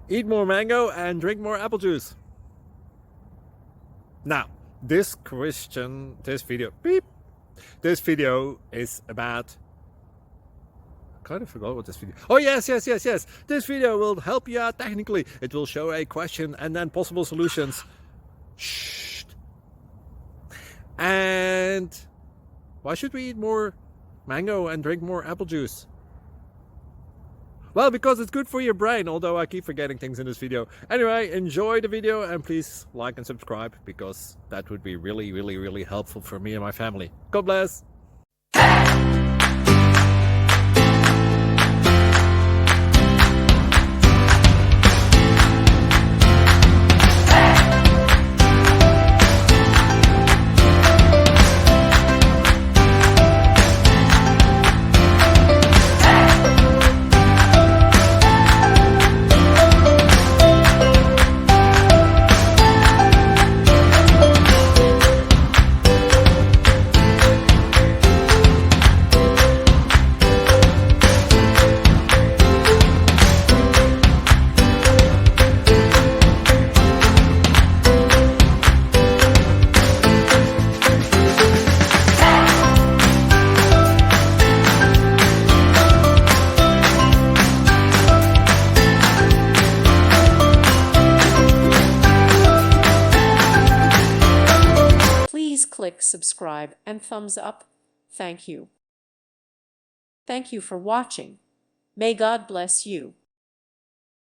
Eat more mango and drink more apple juice. Now, this video is about, I kind of forgot what this video. Oh, yes. This video will help you out technically. It will show a question and then possible solutions. Shh. And why should we eat more mango and drink more apple juice? Well, because it's good for your brain, although I keep forgetting things in this video. Anyway, enjoy the video and please like and subscribe, because that would be really helpful for me and my family. God bless! Please click subscribe and thumbs up. Thank you. Thank you for watching. May God bless you.